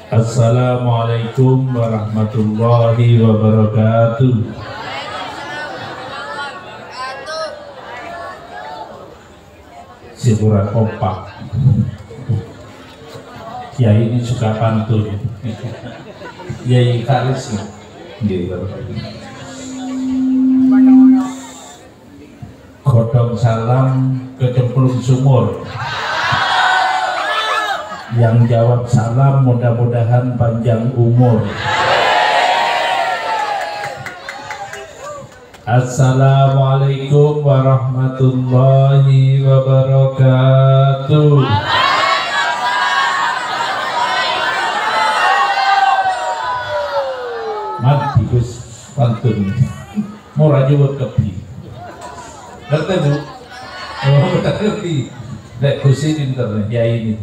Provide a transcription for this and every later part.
Assalamualaikum warahmatullahi wabarakatuh. Si kurang kompak. Kiai ini suka pantun. Kiai karisma. Godong salam kecemplung sumur. Yang jawab salam mudah-mudahan panjang umur. Assalamualaikum warahmatullahi wabarakatuh. Mati Gus pantun. Murah juga kepi. Ngerti Bu? Oh, ngerti. Dek kusin internet ya ini.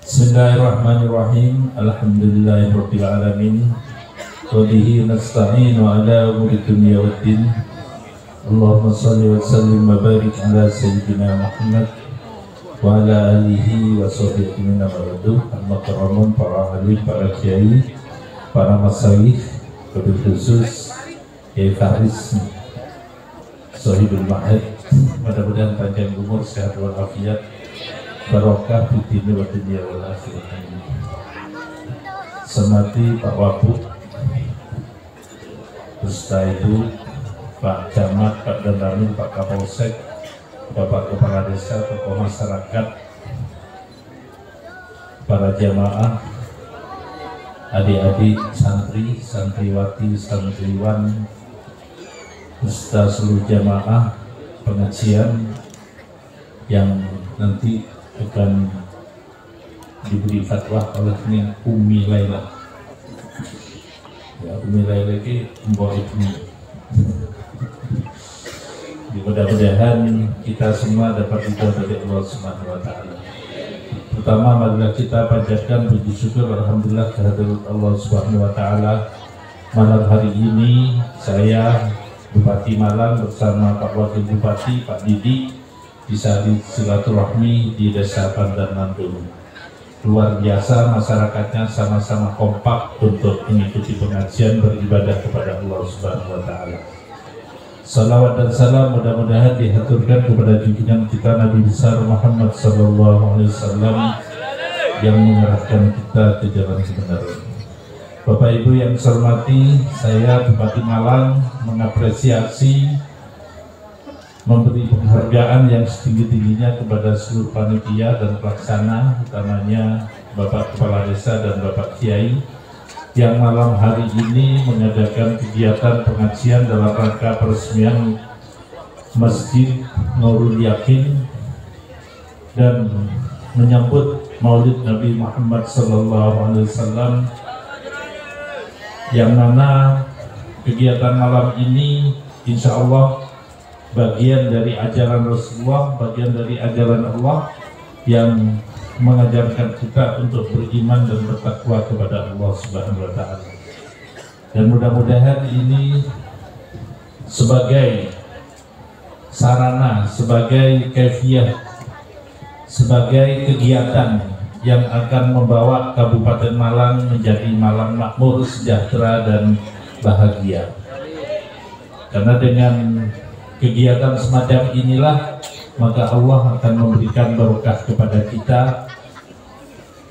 Bismillahirrahmanirrahim. Alhamdulillahirabbil alamin. Wa bihi nasta'inu ala umuri dunya waddin. Allahumma shalli wa sallim wa barik ala sayyidina Muhammad wa ala alihi wa sahbihi min abadu. Al-mukarramun, para alim, para kiai, para masyayikh, wabil khusus Kiai Faris Sohibul Ma'ad. Mudah-mudahan panjang umur, sehat walafiat, barokah di dunia wa dunia wal akhirah. Semati Pak Wabuk, beserta Ibu, Pak Camat, Pak Danramil, Pak Kapolsek, Bapak Kepala Desa, tokoh masyarakat, para jamaah, adik-adik santri, santriwati, santriwan, beserta seluruh jamaah pengajian yang nanti akan diberi fatwa oleh Umi Laila. Ya, Umi Laila ini mbok Ibnu. Mudah-mudahan kita semua dapat ridha dari Allah Subhanahu wa taala. Pertama, marilah kita panjatkan puji syukur alhamdulillah kehadirat Allah Subhanahu wa taala. Malam hari ini saya Bupati Malang bersama Pak Wakil Bupati Pak Didi bisa silaturahmi di Desa Pandan Mandung. Luar biasa, masyarakatnya sama-sama kompak untuk mengikuti pengajian beribadah kepada Allah Subhanahu wa taala. Salawat dan salam mudah-mudahan dihaturkan kepada junjungan kita Nabi besar Muhammad sallallahu alaihi wasallam yang mengarahkan kita ke jalan kebenaran. Bapak Ibu yang saya hormati, saya Bupati Malang mengapresiasi, memberi penghargaan yang setinggi-tingginya kepada seluruh panitia dan pelaksana, utamanya Bapak Kepala Desa dan Bapak Kiai yang malam hari ini mengadakan kegiatan pengajian dalam rangka peresmian Masjid Nurul Yakin dan menyambut Maulid Nabi Muhammad SAW, yang mana kegiatan malam ini insya Allah bagian dari ajaran Rasulullah, bagian dari ajaran Allah yang mengajarkan kita untuk beriman dan bertakwa kepada Allah Subhanahu wa taala. Dan mudah-mudahan ini sebagai sarana, sebagai kaifiah, sebagai kegiatan yang akan membawa Kabupaten Malang menjadi Malang makmur, sejahtera dan bahagia. Karena dengan kegiatan semacam inilah maka Allah akan memberikan barokah kepada kita,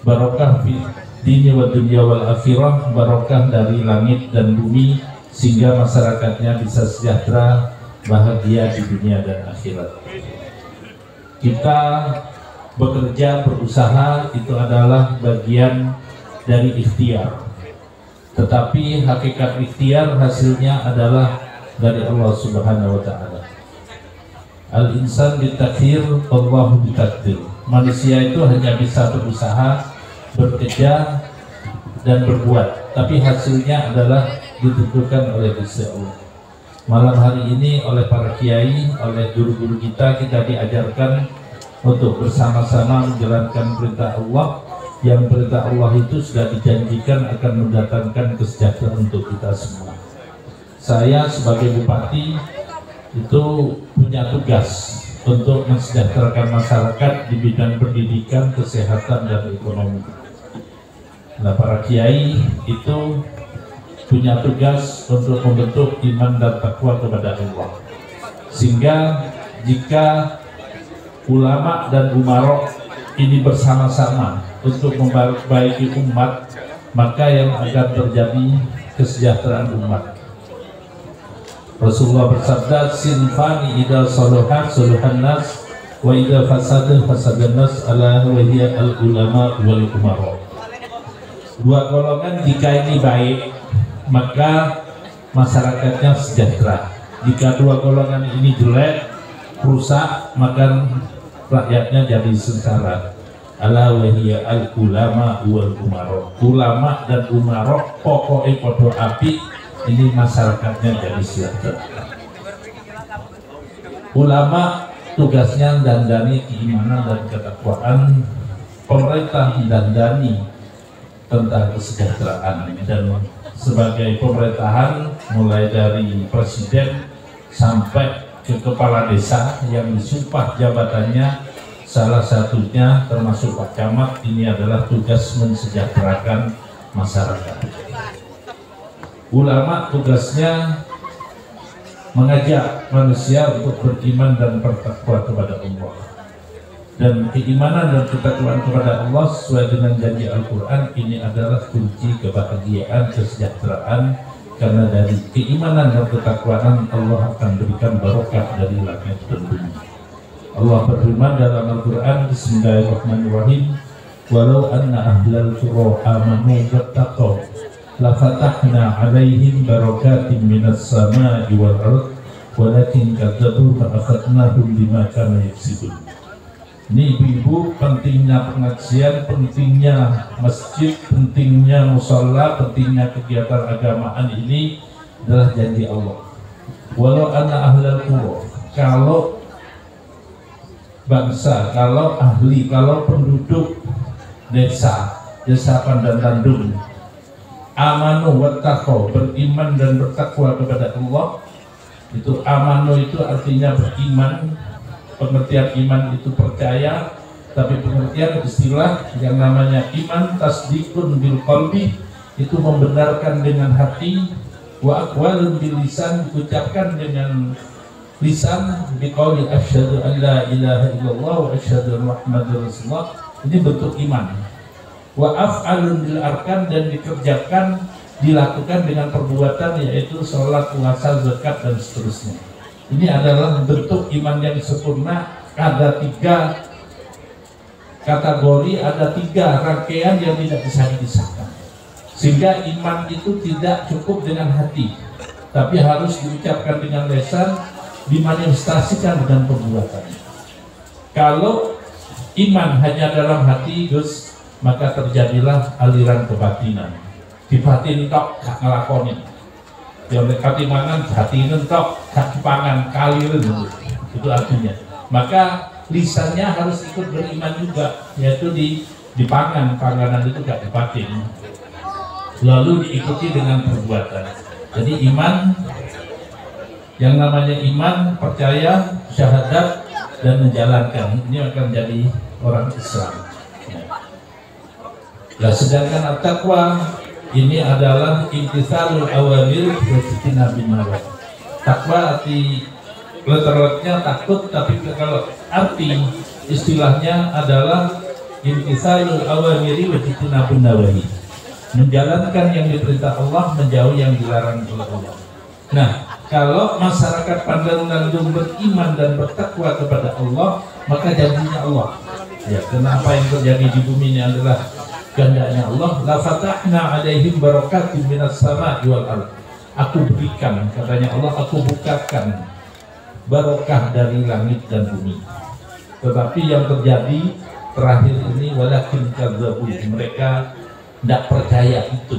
barokah di dunia wa dunia wal akhirah, barokah dari langit dan bumi, sehingga masyarakatnya bisa sejahtera, bahagia di dunia dan akhirat. Kita bekerja, berusaha itu adalah bagian dari ikhtiar, tetapi hakikat ikhtiar hasilnya adalah dari Allah Subhanahu wa taala. Al-insan bitakdir, Allahu bitakdir. Manusia itu hanya bisa berusaha, bekerja dan berbuat, tapi hasilnya adalah ditentukan oleh Gusti Allah. Malam hari ini oleh para kiai, oleh guru-guru kita diajarkan untuk bersama-sama menjalankan perintah Allah, yang perintah Allah itu sudah dijanjikan akan mendatangkan kesejahteraan untuk kita semua. Saya sebagai bupati itu punya tugas untuk mensejahterakan masyarakat di bidang pendidikan, kesehatan, dan ekonomi. Nah, para kiai itu punya tugas untuk membentuk iman dan takwa kepada Allah, sehingga jika ulama dan umarok ini bersama-sama untuk memperbaiki umat, maka yang akan terjadi kesejahteraan umat. Rasulullah bersabda, sinfani idza salahat salahan nas wa idza fasada fasadan nas, ala wa hiya al ulama wal umarok. Dua golongan jika ini baik, maka masyarakatnya sejahtera. Jika dua golongan ini jelek, rusak, maka rakyatnya jadi sengsara. Ala wa hiya al ulama wal umarok. Ulama dan umarok pokoknya podo api, ini masyarakatnya jadi sejahtera. Ulama tugasnya dandani keimanan dan ketakwaan, pemerintah dandani tentang kesejahteraan, dan sebagai pemerintahan mulai dari presiden sampai ke kepala desa yang disumpah jabatannya, salah satunya termasuk Pak Camat, ini adalah tugas mensejahterakan masyarakat. Ulama tugasnya mengajak manusia untuk beriman dan bertakwa kepada Allah. Dan keimanan dan ketakwaan kepada Allah sesuai dengan janji Al-Quran ini adalah kunci kebahagiaan, kesejahteraan, karena dari keimanan dan ketakwaan Allah akan berikan barokah dari langit dan bumi. Allah berfirman dalam Al-Quran, Bismillahirrahmanirrahim, walau anna ahlal qura amanu wattaqaw la fatahna alaihim barakatim minas sama'i wal ardh walakin kadzabu fa akhadnahum bima kanu yaksibun. Ini ibu-ibu, pentingnya pengajian, pentingnya masjid, pentingnya musola, pentingnya kegiatan agamaan ini adalah janji Allah. Walau anna ahlal qura, kalau bangsa, kalau ahli, kalau penduduk desa Pandan Tandung amanu wattaqau, beriman dan bertakwa kepada Allah. Itu amanu itu artinya beriman. Pengertian iman itu percaya, tapi pengertian istilah yang namanya iman tasdikun bil qalbi itu membenarkan dengan hati, wa aqwalun bil lisan, diucapkan dengan lisan, biqauli asyhadu an la ilaha illallah wa asyhadu anna muhammadar rasulullah, ini bentuk iman. Wa af'alun bil arkan, dan dikerjakan, dilakukan dengan perbuatan, yaitu sholat, puasa, zakat, dan seterusnya. Ini adalah bentuk iman yang sempurna. Ada 3 kategori, ada 3 rangkaian yang tidak bisa dipisahkan. Sehingga iman itu tidak cukup dengan hati, tapi harus diucapkan dengan lisan, dimanifestasikan dengan perbuatan. Kalau iman hanya dalam hati, Gus, maka terjadilah aliran kebatinan. Dibatin tok gak ngelakonin. Yang dekati mangan hati nentok kaki pangan kalirin, itu artinya. Maka lisannya harus ikut beriman juga, yaitu dipangan, panganan itu gak dipatin, lalu diikuti dengan perbuatan. Jadi iman, yang namanya iman, percaya, syahadat, dan menjalankan, ini akan jadi orang Islam. Nah, sedangkan at-taqwa ini adalah imtitsalul awamir wa ijtinabun nawahi. Takwa arti letter-letternya takut, tapi kalau arti istilahnya adalah imtitsalul awamiri wa ijtinabun nawahi. Menjalankan yang diperintah Allah, menjauhi yang dilarang oleh Allah. Nah, kalau masyarakat Pandan Tandung beriman dan bertakwa kepada Allah, maka janjinya Allah. Ya, kenapa yang terjadi di bumi ini adalah kehendaknya Allah. La fatahna alaihim barakatim minas sama'i wal ardh. Aku berikan, katanya Allah, aku bukakan barokah dari langit dan bumi. Tetapi yang terjadi terakhir ini, walakin kadzabu, mereka tidak percaya itu.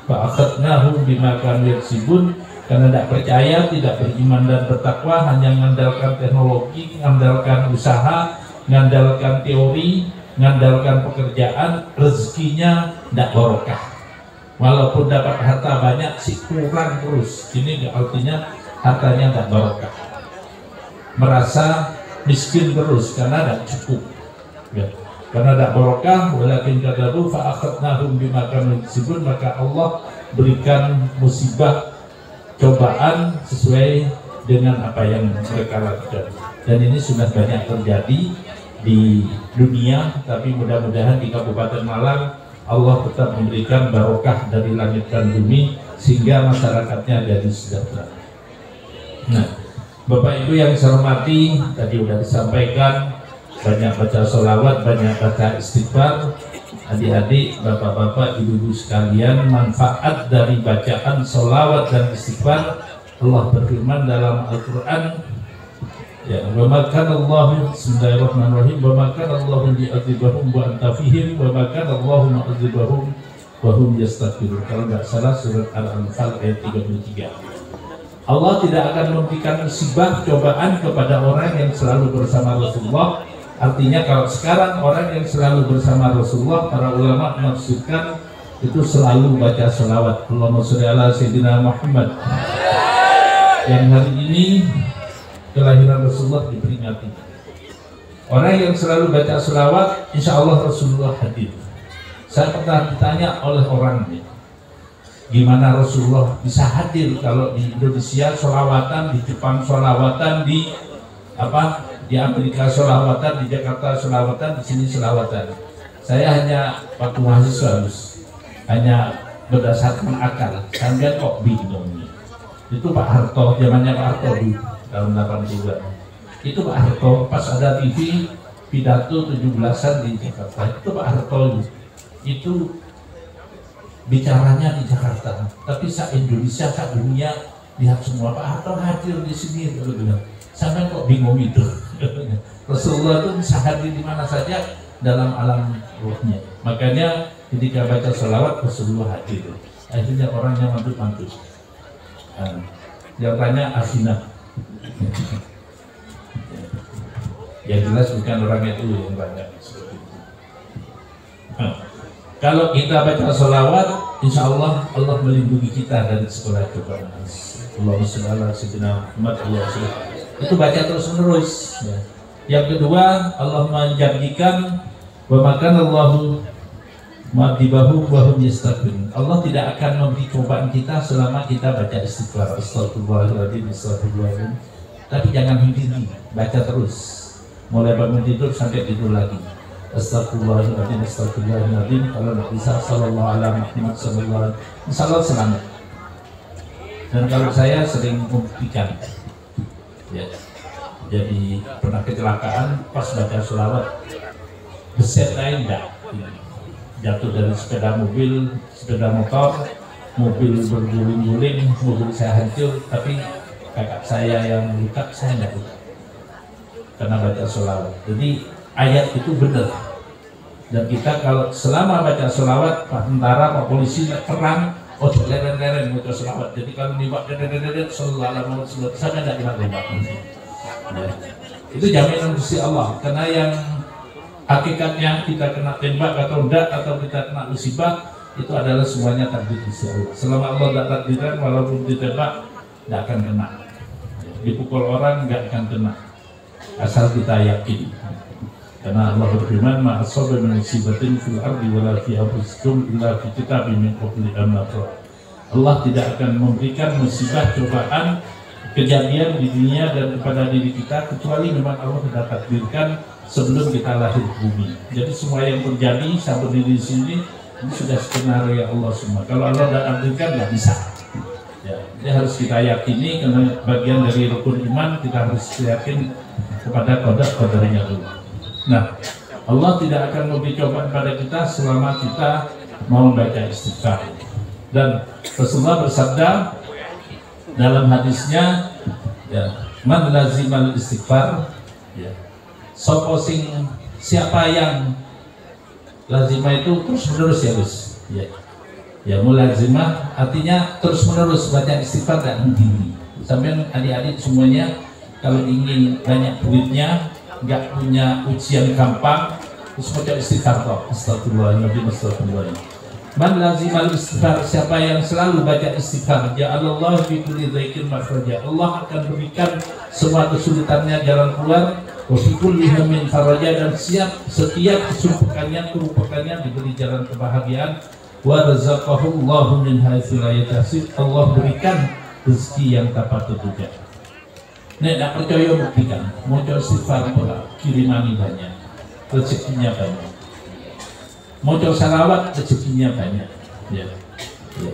Fa akhadnahum bima kanu yaksibun, karena tidak percaya, tidak beriman dan bertakwa, hanya mengandalkan teknologi, mengandalkan usaha, mengandalkan teori, mengandalkan pekerjaan, rezekinya tidak barokah. Walaupun dapat harta banyak, sih kurang terus. Ini artinya hartanya tidak barokah. Merasa miskin terus karena tidak cukup, ya. Karena tidak barokah, walakin kadzabu fa akhadnahum bima kanu yaksibun, maka Allah berikan musibah cobaan sesuai dengan apa yang mereka lakukan. Dan ini sudah banyak terjadi di dunia, tapi mudah-mudahan di Kabupaten Malang Allah tetap memberikan barokah dari langit dan bumi sehingga masyarakatnya jadi sejahtera. Nah, Bapak Ibu yang saya hormati, tadi sudah disampaikan banyak baca sholawat, banyak baca istighfar. Adik-adik, bapak-bapak, ibu-ibu sekalian, manfaat dari bacaan sholawat dan istighfar, Allah berfirman dalam Al-Quran, ya, wa ma kana Allahu, bismillahirrahmanirrahim, wa ma kana Allahu li'adzibahum wa anta fihim, wa ma kana Allahu mu'adzibahum wa hum yastaghfirun. Kalau nggak salah surat Al-Anfal ayat 33. Allah tidak akan memberikan musibah cobaan kepada orang yang selalu bersama Rasulullah. Artinya kalau sekarang orang yang selalu bersama Rasulullah, para ulama menafsirkan itu selalu baca sholawat. Allahumma sholli ala sayyidina Muhammad. Yang hari ini kelahiran Rasulullah diperingati. Orang yang selalu baca sholawat, insya Allah Rasulullah hadir. Saya pernah ditanya oleh orang, gimana Rasulullah bisa hadir kalau di Indonesia sholawatan, di Jepang sholawatan, di Amerika sholawatan, di Jakarta sholawatan, di sini sholawatan. Saya hanya waktu mahasiswa, hanya berdasarkan akal. Sampai kok bingung. Itu Pak Harto, zamannya Pak Harto di tahun 80-an. Itu Pak Harto pas ada TV pidato 17-an di Jakarta. Itu Pak Harto itu bicaranya di Jakarta, tapi se-Indonesia, se-dunia lihat semua Pak Harto hadir di sini. Sampai kok bingung itu. Rasulullah itu bisa hadir di mana saja dalam alam ruhnya. Makanya ketika baca sholawat Rasulullah hadir. Akhirnya orangnya mantul-mantul. Yang tanya Afina. Yang jelas bukan orang itu yang banyak seperti itu. Kalau kita baca sholawat, insya Allah Allah melindungi kita dari segala cobaan. Allahumma sholli ala sayyidina Muhammad. Itu baca terus menerus. Ya. Yang kedua, Allah menjanjikan wa makan Allahu ma'dibahu wa hum yastaghfirun. Allah tidak akan memberi cobaan kita selama kita baca istighfar. Astagfirullahaladzim, astagfirullahaladzim. Tapi jangan henti, baca terus. Mulai bangun tidur sampai tidur lagi. Astagfirullahaladzim, astagfirullahaladzim. Kalau tidak bisa, sallallahu alaihi Muhammad sallallahu alaihi wasallam. Insyaallah selamat. Dan kalau saya sering membuktikan, ya, jadi pernah kecelakaan pas baca sholawat, beset lain enggak, jatuh dari sepeda mobil, sepeda motor, mobil berguling-guling, mobil saya hancur, tapi kakak saya yang luka, saya enggak luka karena baca sholawat. Jadi ayat itu benar. Dan kita kalau selama baca sholawat, Pak tentara, Pak polisi perang, leren-leren baca sholawat. Jadi kalau nembak leren-leren, sallallahu alaihi wasallam, saya tidak nembak. Itu jaminan Gusti Allah. Karena yang hakikatnya kita kena tembak atau enggak, atau kita kena musibah, itu adalah semuanya takdir Gusti Allah. Selama Allah tidak takdirkan, walaupun ditembak, tidak akan kena. Dipukul orang nggak akan kena, asal kita yakin. Karena Allah berfirman, ma asaba min musibatin fil ardi wala fi anfusikum illa fi kitabim min qabli an nabrah. Allah tidak akan memberikan musibah cobaan kejadian di dunia dan kepada diri kita kecuali memang Allah sudah takdirkan sebelum kita lahir ke bumi. Jadi semua yang terjadi sampai di sini ini sudah skenario Allah semua. Kalau Allah tidak takdirkan nggak bisa. Ya, ini harus kita yakini karena bagian dari rukun iman, kita harus yakin kepada qadar-qadarnya dulu. Nah, Allah tidak akan memberi cobaan pada kita selama kita mau membaca istighfar. Dan Rasulullah bersabda dalam hadisnya, ya, man lazimal istighfar, ya, soposing siapa yang lazimah itu terus menerus ya Gus, ya, ya mulazimah artinya terus menerus baca istighfar dan henti. Sampai adik-adik semuanya kalau ingin banyak duitnya, nggak punya ujian gampang, terus baca istighfar kok. Astagfirullahaladzim, astagfirullahaladzim. Man lazimal istighfar, siapa yang selalu baca istighfar, ja'alallahu fi kulli dhaikin makhraja. Allah akan berikan semua kesulitannya jalan keluar, wa fi kulli hammin faraja, dan setiap kesumpukannya kerupakannya diberi jalan kebahagiaan. Wa razaqahu Allahu min haitsu la yahtasib, Allah berikan rezeki yang tak patut duga. Nek nak percaya buktikan, mau istighfar pula, kirimani banyak, rezekinya banyak. Mau salawat, rezekinya banyak. Ya. Ya.